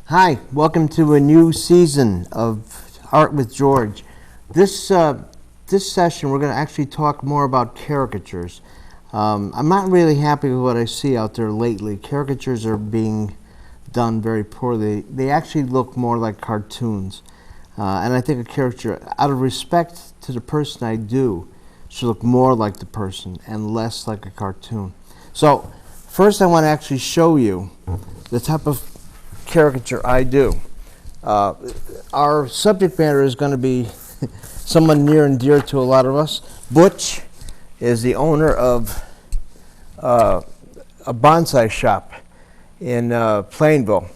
Hi, welcome to a new season of Art with George. This session we're going to actually talk more about caricatures. I'm not really happy with what I see out there lately. Caricatures are being done very poorly. They actually look more like cartoons. And I think a caricature, out of respect to the person I do, should look more like the person and less like a cartoon. So first I want to actually show you the type of caricature I do. Our subject matter is going to be someone near and dear to a lot of us. Butch is the owner of a bonsai shop in Plainville,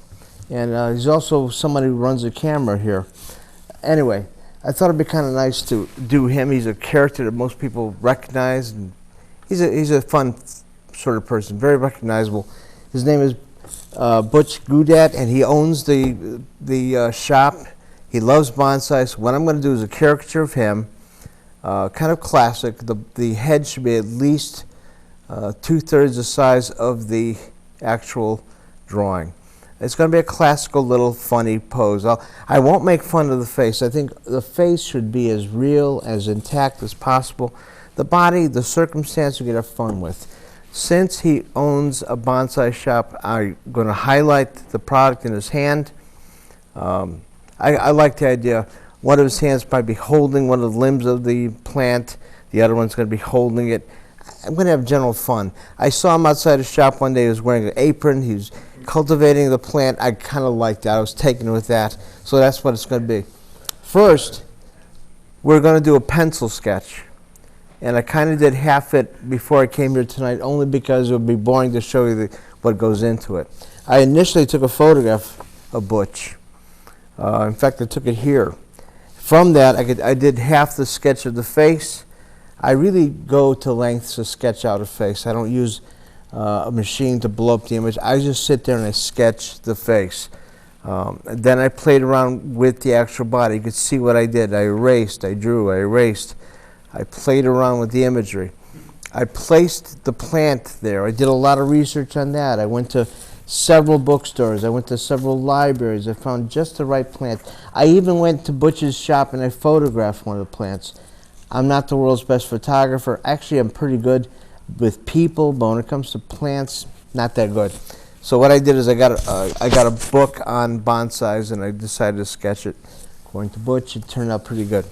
and he's also somebody who runs a camera here. Anyway, I thought it'd be kind of nice to do him. He's a character that most people recognize, and he's a fun sort of person, very recognizable. His name is Butch Goudat, and he owns the shop. He loves bonsai, so what I'm going to do is a caricature of him, kind of classic. The head should be at least 2/3 the size of the actual drawing. It's going to be a classical little funny pose. I won't make fun of the face. I think the face should be as real, as intact as possible. The body, the circumstance, you can have fun with. Since he owns a bonsai shop, I'm going to highlight the product in his hand. I like the idea. One of his hands might be holding one of the limbs of the plant. The other one's going to be holding it. I'm going to have general fun. I saw him outside his shop one day. He was wearing an apron. He was cultivating the plant. I kind of liked that. I was taken with that. So that's what it's going to be. First, we're going to do a pencil sketch. And I kind of did half it before I came here tonight, only because it would be boring to show you what goes into it. I initially took a photograph of Butch. In fact, I took it here. From that, I did half the sketch of the face. I really go to lengths to sketch out a face. I don't use a machine to blow up the image. I just sit there and I sketch the face. Then I played around with the actual body. You could see what I did. I erased, I drew, I erased. I played around with the imagery. I placed the plant there. I did a lot of research on that. I went to several bookstores. I went to several libraries. I found just the right plant. I even went to Butch's shop and I photographed one of the plants. I'm not the world's best photographer. Actually, I'm pretty good with people, but when it comes to plants, not that good. So what I did is I got a book on bonsais and I decided to sketch it. According to Butch, it turned out pretty good.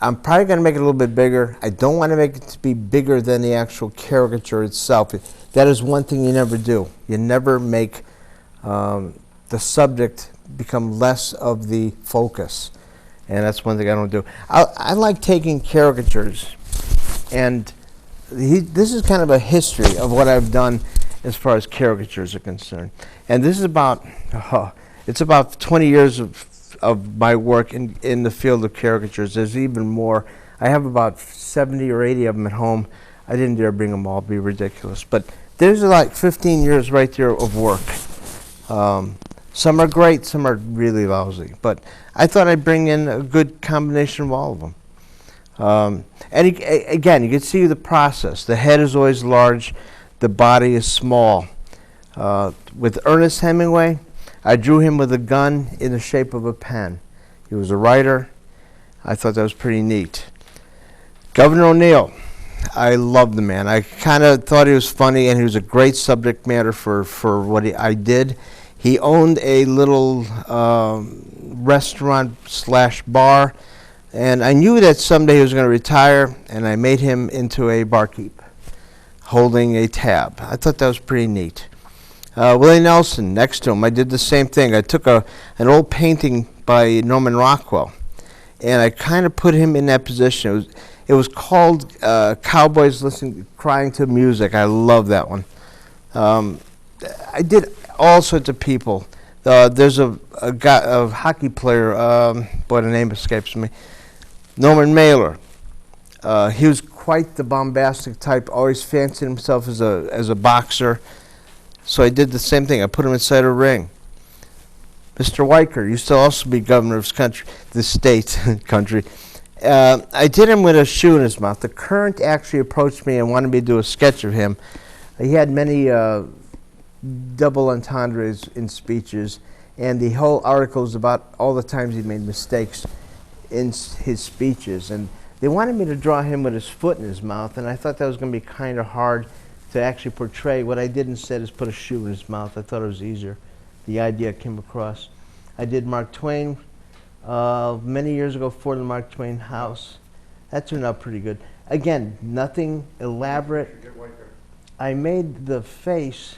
I'm probably going to make it a little bit bigger. I don't want to make it to be bigger than the actual caricature itself. That is one thing you never do. You never make the subject become less of the focus. And that's one thing I don't do. I like taking caricatures, and this is kind of a history of what I've done as far as caricatures are concerned. And this is about, it's about 20 years of my work in the field of caricatures. There's even more. I have about 70 or 80 of them at home. I didn't dare bring them all, it'd be ridiculous. But there's like 15 years right there of work. Some are great, some are really lousy. But I thought I'd bring in a good combination of all of them. Again, you can see the process. The head is always large, the body is small. With Ernest Hemingway, I drew him with a gun in the shape of a pen. He was a writer. I thought that was pretty neat. Governor O'Neill, I loved the man. I kind of thought he was funny, and he was a great subject matter for what I did. He owned a little restaurant/bar, and I knew that someday he was going to retire, and I made him into a barkeep, holding a tab. I thought that was pretty neat. Willie Nelson, next to him, I did the same thing. I took an old painting by Norman Rockwell, and I kind of put him in that position. It was called Cowboys Crying to Music. I love that one. I did all sorts of people. There's a hockey player, boy, the name escapes me, Norman Mailer. He was quite the bombastic type, always fancied himself as a boxer. So I did the same thing. I put him inside a ring. Mr. Weicker used to also be governor of his country, the state country. I did him with a shoe in his mouth. The Current actually approached me and wanted me to do a sketch of him. He had many double entendres in speeches, and the whole article is about all the times he made mistakes in his speeches. And they wanted me to draw him with his foot in his mouth, and I thought that was going to be kind of hard to actually portray. What I did instead is put a shoe in his mouth. I thought it was easier. The idea came across. I did Mark Twain many years ago for the Mark Twain house. That turned out pretty good. Again, nothing elaborate. I made the face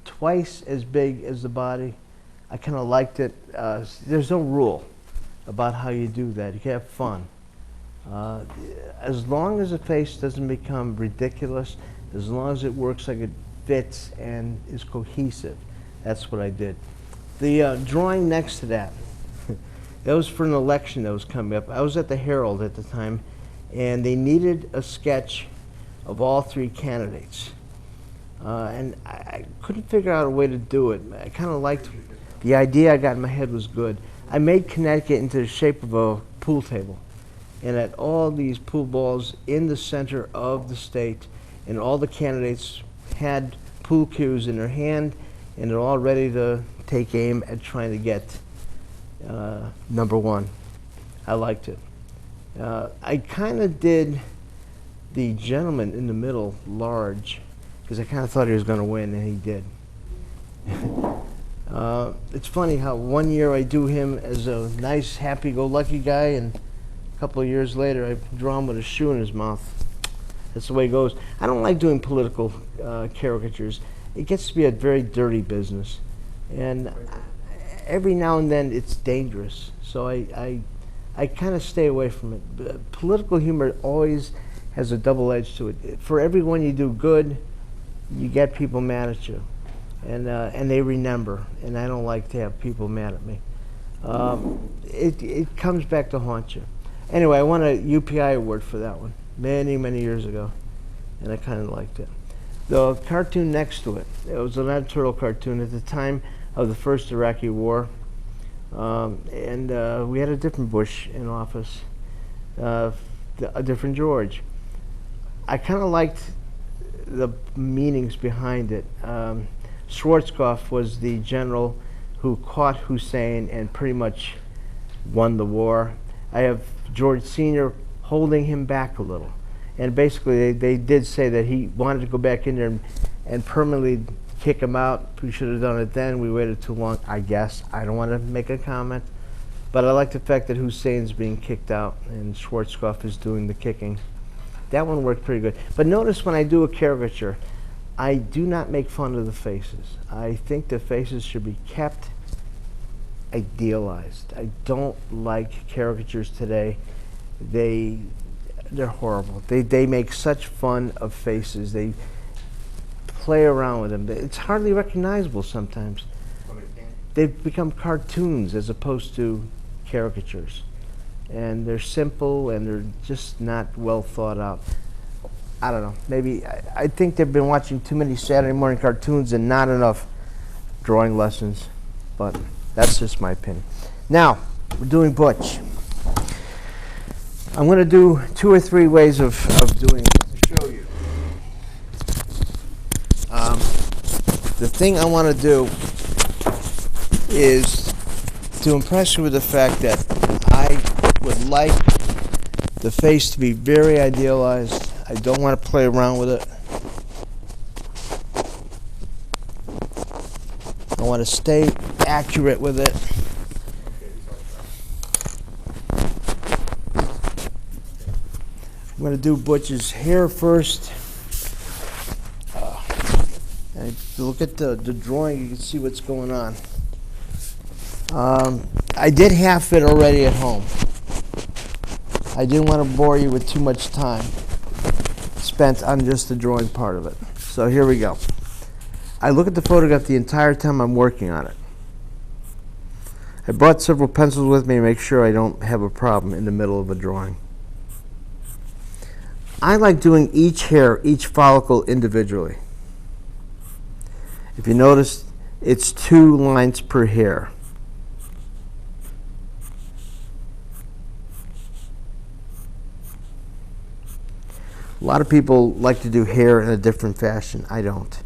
twice as big as the body. I kind of liked it. There's no rule about how you do that. You can have fun. As long as the face doesn't become ridiculous, as long as it works like it fits and is cohesive, that's what I did. The drawing next to that, that was for an election that was coming up. I was at the Herald at the time, and they needed a sketch of all three candidates. And I couldn't figure out a way to do it. I kind of liked the idea I got in my head was good. I made Connecticut into the shape of a pool table, and had all these pool balls in the center of the state, and all the candidates had pool cues in their hand, and they're all ready to take aim at trying to get number one. I liked it. I kind of did the gentleman in the middle large, because I kind of thought he was going to win, and he did. It's funny how one year I do him as a nice, happy-go-lucky guy, and a couple of years later I draw him with a shoe in his mouth. That's the way it goes. I don't like doing political caricatures. It gets to be a very dirty business, and every now and then it's dangerous. So I kind of stay away from it. Political humor always has a double edge to it. For everyone you do good, you get people mad at you, and they remember. And I don't like to have people mad at me. It comes back to haunt you. Anyway, I won a UPI award for that one many years ago, and I kind of liked it. The cartoon next to it, it was an editorial cartoon at the time of the first Iraqi war, and we had a different Bush in office, a different George. I kind of liked the meanings behind it. Schwarzkopf was the general who caught Hussein and pretty much won the war. I have George Sr. holding him back a little. And basically they did say that he wanted to go back in there and permanently kick him out. We should have done it then. We waited too long, I guess. I don't want to make a comment. But I like the fact that Hussein's being kicked out and Schwarzkopf is doing the kicking. That one worked pretty good. But notice when I do a caricature, I do not make fun of the faces. I think the faces should be kept idealized. I don't like caricatures today. They're horrible. They make such fun of faces. They play around with them. It's hardly recognizable sometimes. They've become cartoons as opposed to caricatures. And they're simple and they're just not well thought out. I don't know. Maybe I think they've been watching too many Saturday morning cartoons and not enough drawing lessons. But that's just my opinion. Now, we're doing Butch. I'm going to do 2 or 3 ways of doing it to show you. The thing I want to do is to impress you with the fact that I would like the face to be very idealized. I don't want to play around with it. I want to stay accurate with it. I'm going to do Butch's hair first. And if you look at the drawing, you can see what's going on. I did half it already at home. I didn't want to bore you with too much time spent on just the drawing part of it. So here we go. I look at the photograph the entire time I'm working on it. I brought several pencils with me to make sure I don't have a problem in the middle of a drawing. I like doing each hair, each follicle individually. If you notice, it's 2 lines per hair. A lot of people like to do hair in a different fashion. I don't.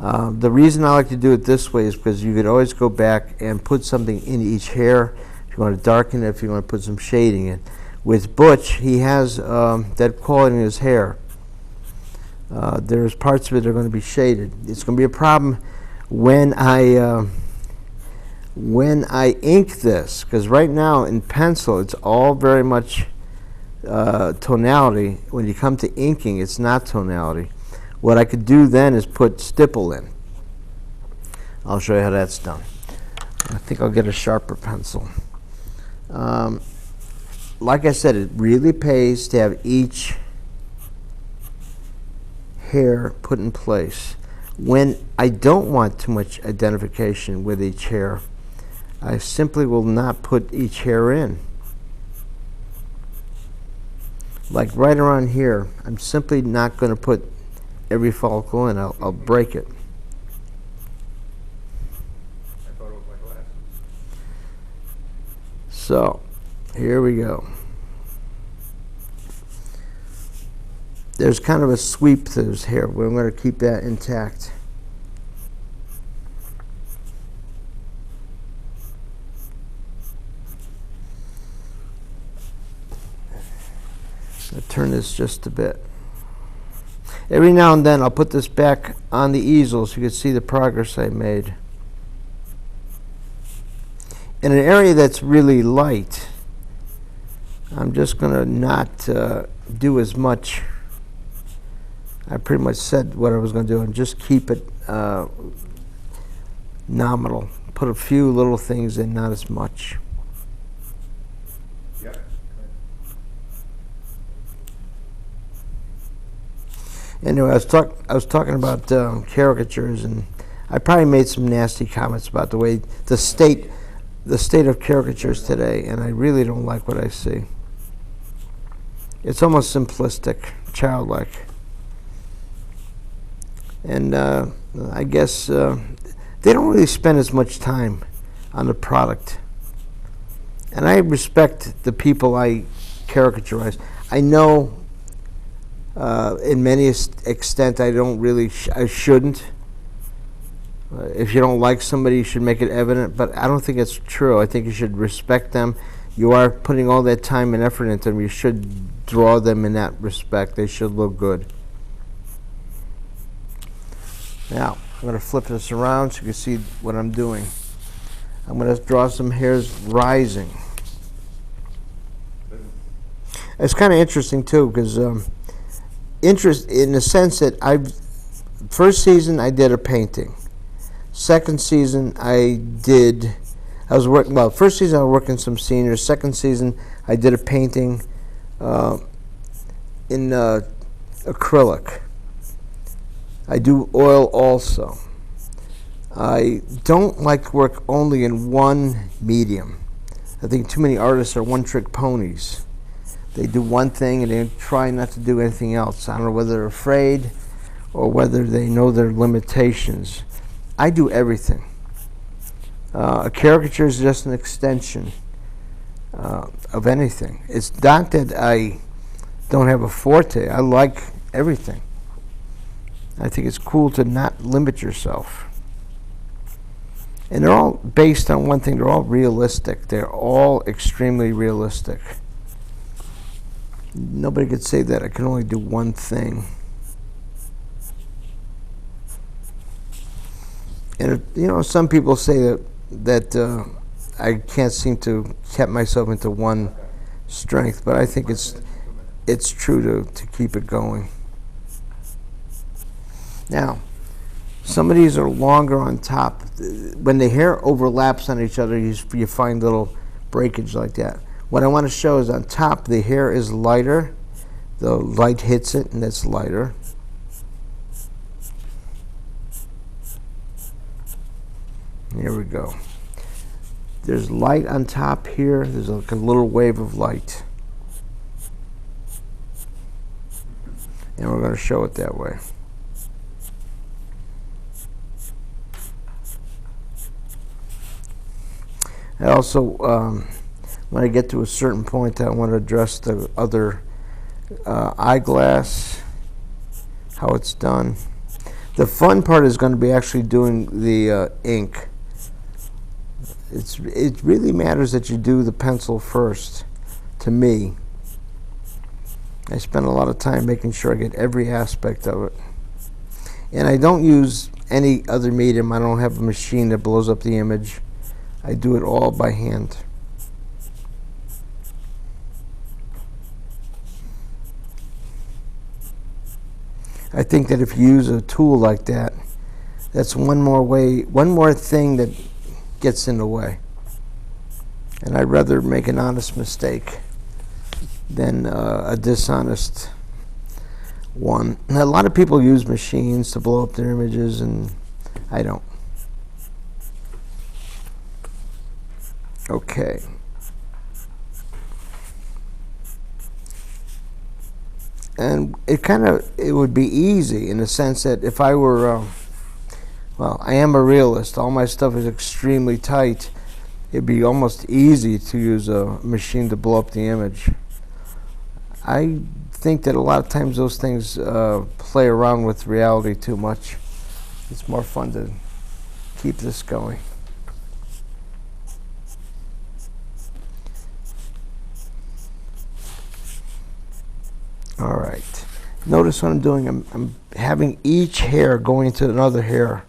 The reason I like to do it this way is because you could always go back and put something in each hair if you want to darken it, if you want to put some shading in. With Butch, he has that quality in his hair. There's parts of it that are going to be shaded. It's going to be a problem when I ink this, because right now in pencil it's all very much tonality. When you come to inking, it's not tonality. What I could do then is put stipple in. I'll show you how that's done. I think I'll get a sharper pencil. Like I said, it really pays to have each hair put in place. When I don't want too much identification with each hair, I simply will not put each hair in. Like right around here, I'm simply not going to put every follicle in. I'll break it. So, here we go. There's kind of a sweep to this hair, but I'm going to keep that intact. I'll turn this just a bit. Every now and then I'll put this back on the easel so you can see the progress I made. In an area that's really light, I'm just going to not do as much. I pretty much said what I was going to do and just keep it nominal. Put a few little things in, not as much. Yep. Anyway, I was talking about caricatures, and I probably made some nasty comments about the way the state of caricatures today, and I really don't like what I see. It's almost simplistic, childlike. And I guess they don't really spend as much time on the product. And I respect the people I caricaturize. I know in many extent I don't really, I shouldn't. If you don't like somebody, you should make it evident, but I don't think it's true. I think you should respect them. You are putting all that time and effort into them. You should draw them in that respect. They should look good. Now, I'm going to flip this around so you can see what I'm doing. I'm going to draw some hairs rising. It's kind of interesting too, because interest in the sense that first season I did a painting. Second season first season I was working some seniors. Second season I did a painting in acrylic. I do oil also. I don't like to work only in one medium. I think too many artists are one-trick ponies. They do one thing and they try not to do anything else. I don't know whether they're afraid or whether they know their limitations. I do everything. A caricature is just an extension of anything. It's not that I don't have a forte. I like everything. I think it's cool to not limit yourself. And they're all based on one thing. They're all realistic. They're all extremely realistic. Nobody could say that I can only do one thing. And you know, some people say that I can't seem to keep myself into one strength, but I think it's true to keep it going. Now, some of these are longer on top. When the hair overlaps on each other, you find little breakage like that. What I want to show is on top, the hair is lighter. The light hits it, and it's lighter. Here we go. There's light on top here. There's like a little wave of light. And we're going to show it that way. I also, when I get to a certain point, I want to address the other eyeglass, how it's done. The fun part is going to be actually doing the ink. It really matters that you do the pencil first, to me. I spend a lot of time making sure I get every aspect of it. And I don't use any other medium. I don't have a machine that blows up the image. I do it all by hand. I think that if you use a tool like that, that's one more thing that gets in the way. And I'd rather make an honest mistake than a dishonest one. A lot of people use machines to blow up their images, and I don't. Okay. And it would be easy in the sense that if I were, well, I am a realist. All my stuff is extremely tight. It'd be almost easy to use a machine to blow up the image. I think that a lot of times those things play around with reality too much. It's more fun to keep this going. All right. Notice what I'm doing. I'm having each hair going into another hair.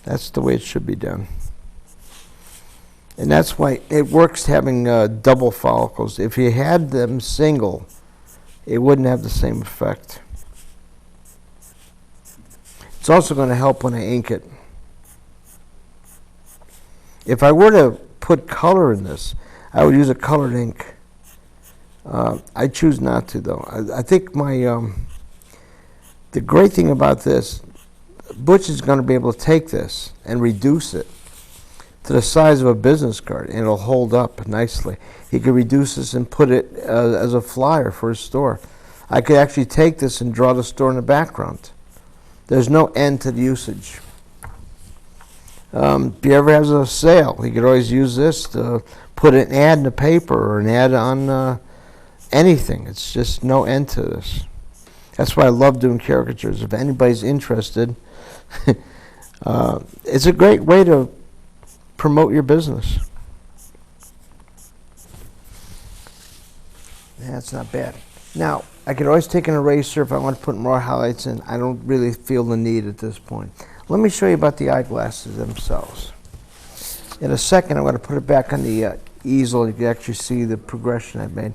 That's the way it should be done. And that's why it works having double follicles. If you had them single, it wouldn't have the same effect. It's also going to help when I ink it. If I were to put color in this, I would use a colored ink. I choose not to, though. I think the great thing about this, Butch is going to be able to take this and reduce it to the size of a business card, and it'll hold up nicely. He could reduce this and put it as a flyer for his store. I could actually take this and draw the store in the background. There's no end to the usage. If he ever has a sale, he could always use this to put an ad in the paper or an ad on anything. It's just no end to this. That's why I love doing caricatures. If anybody's interested, it's a great way to promote your business. That's not bad. Now, I could always take an eraser if I want to put more highlights in. I don't really feel the need at this point. Let me show you about the eyeglasses themselves. In a second, I'm going to put it back on the easel. You can actually see the progression I've made.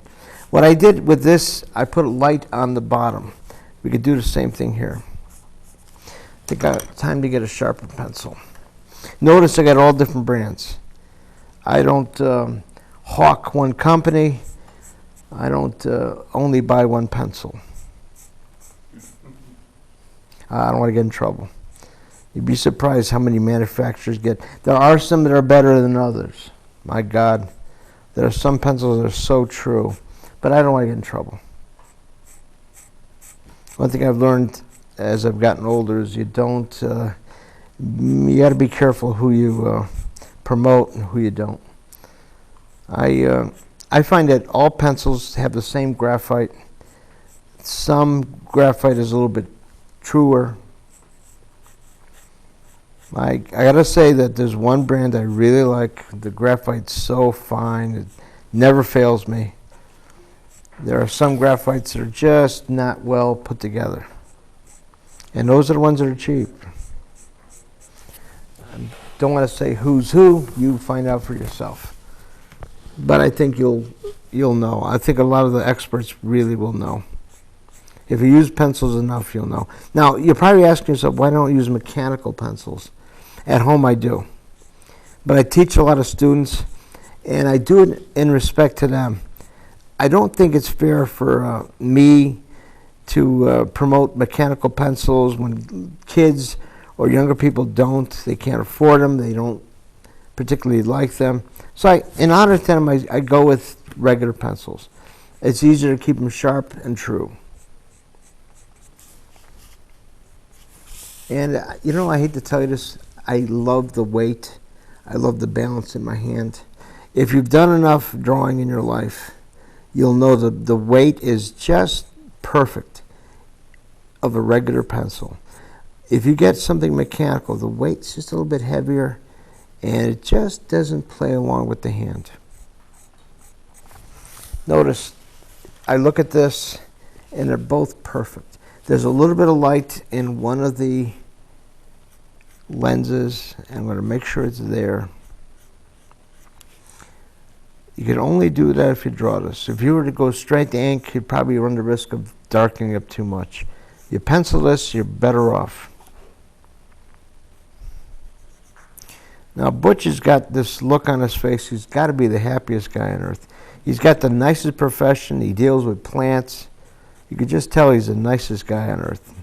What I did with this, I put a light on the bottom. We could do the same thing here. I think I got time to get a sharper pencil. Notice I got all different brands. I don't hawk one company. I don't only buy one pencil. I don't want to get in trouble. You'd be surprised how many manufacturers get. There are some that are better than others. My God, there are some pencils that are so true, but I don't want to get in trouble. One thing I've learned as I've gotten older is you got to be careful who you promote and who you don't. I find that all pencils have the same graphite. Some graphite is a little bit truer. I gotta say that there's one brand I really like. The graphite's so fine, it never fails me. There are some graphites that are just not well put together. And those are the ones that are cheap. I don't want to say who's who, you find out for yourself. But I think you'll know. I think a lot of the experts really will know. If you use pencils enough, you'll know. Now, you're probably asking yourself, why don't I use mechanical pencils? At home, I do. But I teach a lot of students, and I do it in respect to them. I don't think it's fair for me to promote mechanical pencils when kids or younger people don't. They can't afford them. They don't particularly like them. So in honor to them, I go with regular pencils. It's easier to keep them sharp and true. And, I hate to tell you this, I love the weight. I love the balance in my hand. If you've done enough drawing in your life, you'll know that the weight is just perfect of a regular pencil. If you get something mechanical, the weight's just a little bit heavier, and it just doesn't play along with the hand. Notice, I look at this, and they're both perfect. There's a little bit of light in one of the lenses, and I'm going to make sure it's there. You can only do that if you draw this. If you were to go straight to ink, you'd probably run the risk of darkening up too much. You pencil this, you're better off. Now, Butch has got this look on his face. He's got to be the happiest guy on earth. He's got the nicest profession. He deals with plants. You could just tell he's the nicest guy on earth.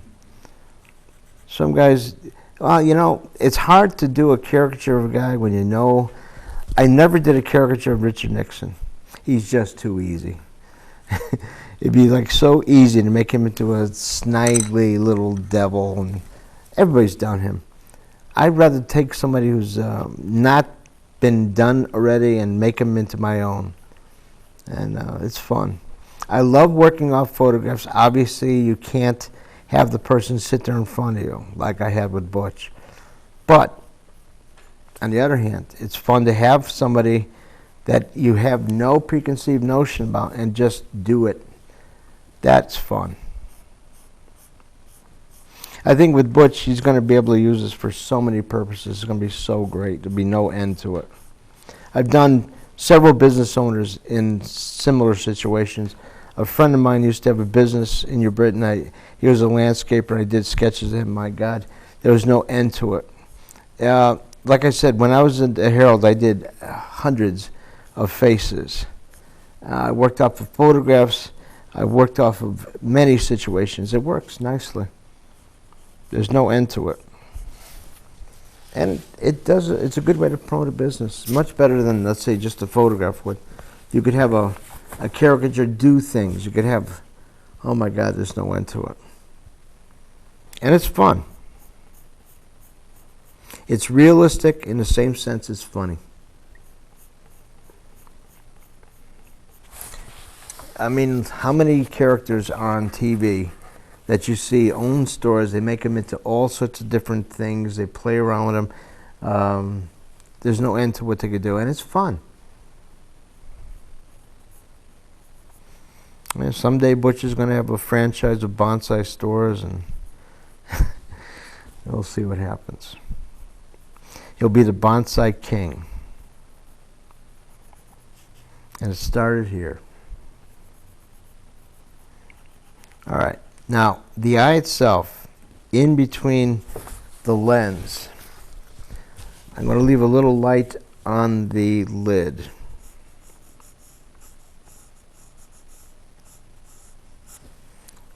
Some guys, well, you know, it's hard to do a caricature of a guy when you know. I never did a caricature of Richard Nixon. He's just too easy. It'd be like so easy to make him into a snidely little devil, and everybody's done him. I'd rather take somebody who's not been done already and make him into my own. And it's fun. I love working off photographs. Obviously, you can't have the person sit there in front of you like I had with Butch. But on the other hand, it's fun to have somebody that you have no preconceived notion about and just do it. That's fun. I think with Butch, he's going to be able to use this for so many purposes. It's going to be so great. There'll be no end to it. I've done several business owners in similar situations. A friend of mine used to have a business in New Britain. He was a landscaper. I did sketches of him. My God, there was no end to it. Like I said, when I was in the Herald, I did hundreds of faces. I worked off of photographs. I worked off of many situations. It works nicely. There's no end to it. And it's a good way to promote a business. Much better than, let's say, just a photograph would. You could have a caricature do things. You could have, oh my God, there's no end to it. And it's fun. It's realistic in the same sense it's funny. I mean, how many characters are on TV that you see own stores? They make them into all sorts of different things. They play around with them. There's no end to what they could do, and it's fun. And someday Butch is going to have a franchise of bonsai stores, and we'll see what happens. He'll be the bonsai king. And it started here. All right. Now, the eye itself, in between the lens, I'm going to leave a little light on the lid.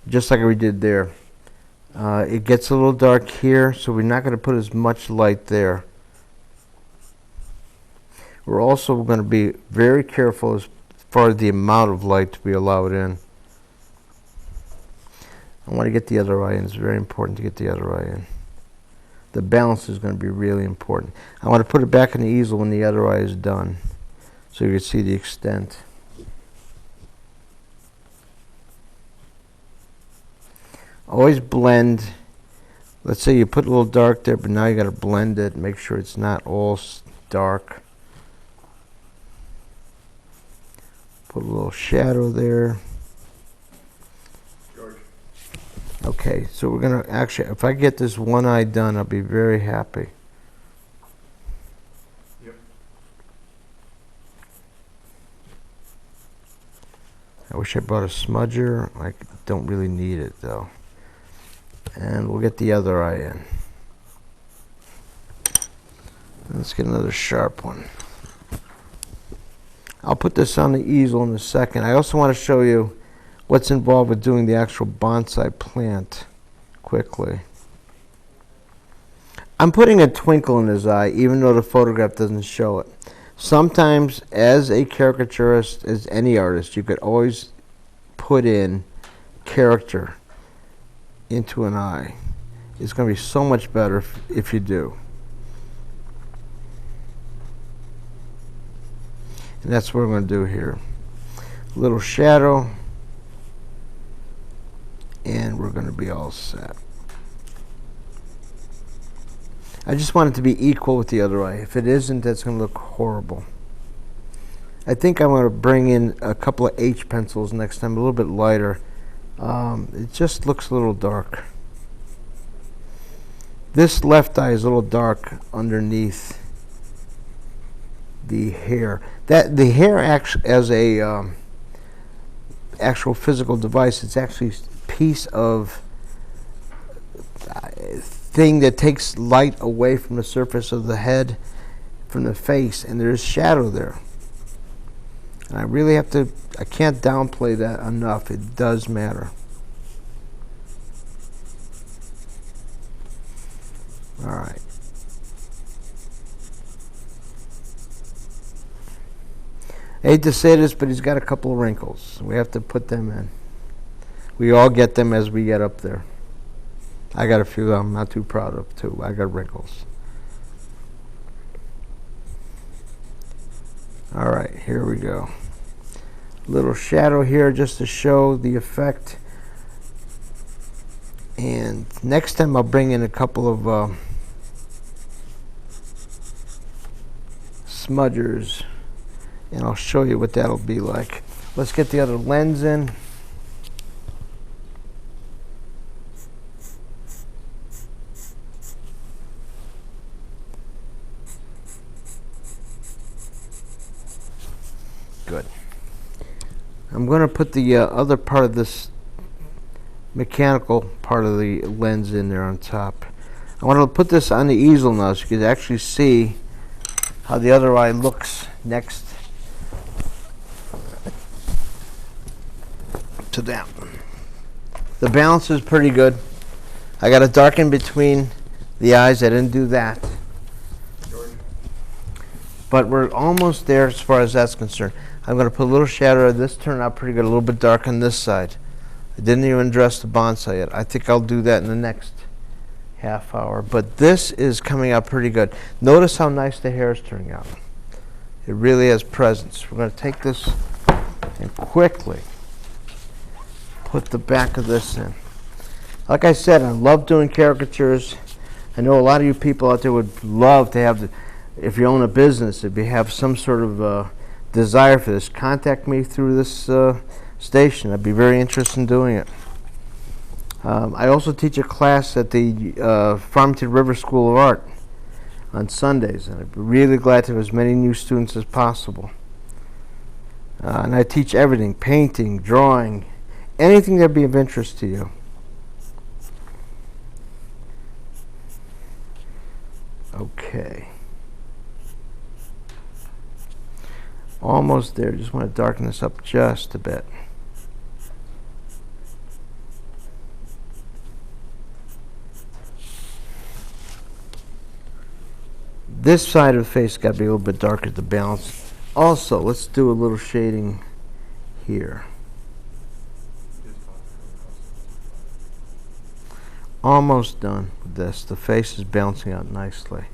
Just like we did there. It gets a little dark here, so we're not going to put as much light there. We're also going to be very careful as far as the amount of light to be allowed in. I want to get the other eye in. It's very important to get the other eye in. The balance is going to be really important. I want to put it back in the easel when the other eye is done, so you can see the extent. Always blend. Let's say you put a little dark there, but now you got to blend it. Make sure it's not all dark. Put a little shadow there. George. Okay, so we're going to actually, if I get this one eye done, I'll be very happy. Yep. I wish I brought a smudger. I don't really need it, though. And we'll get the other eye in. Let's get another sharp one. I'll put this on the easel in a second. I also want to show you what's involved with doing the actual bonsai plant quickly. I'm putting a twinkle in his eye, even though the photograph doesn't show it. Sometimes, as a caricaturist, as any artist, you could always put in character into an eye. It's going to be so much better if you do. And that's what we're going to do here. A little shadow, and we're going to be all set. I just want it to be equal with the other eye. If it isn't, that's going to look horrible. I think I'm going to bring in a couple of H pencils next time, a little bit lighter. It just looks a little dark. This left eye is a little dark underneath the hair. The hair acts as a actual physical device. It's actually a piece of thing that takes light away from the surface of the head, from the face, and there's shadow there. And I really have to, I can't downplay that enough. It does matter. All right. I hate to say this, but he's got a couple of wrinkles. We have to put them in. We all get them as we get up there. I got a few I'm not too proud of, too. I got wrinkles. All right, here we go. Little shadow here just to show the effect. And next time I'll bring in a couple of smudgers, and I'll show you what that'll be like. Let's get the other lens in. Good. I'm going to put the other part of this mechanical part of the lens in there on top. I want to put this on the easel now so you can actually see how the other eye looks next to that. The balance is pretty good. I got to darken between the eyes. I didn't do that. But we're almost there as far as that's concerned. I'm going to put a little shadow. This turned out pretty good, a little bit dark on this side. I didn't even address the bonsai yet. I think I'll do that in the next half hour. But this is coming out pretty good. Notice how nice the hair is turning out. It really has presence. We're going to take this and quickly put the back of this in. Like I said, I love doing caricatures. I know a lot of you people out there would love to have, if you own a business, if you have some sort of desire for this, contact me through this station. I'd be very interested in doing it. I also teach a class at the Farmington River School of Art on Sundays, and I'd be really glad to have as many new students as possible. And I teach everything: painting, drawing, anything that'd be of interest to you. Okay. Almost there. Just want to darken this up just a bit. This side of the face got to be a little bit darker to balance. Also, let's do a little shading here. Almost done with this. The face is balancing out nicely.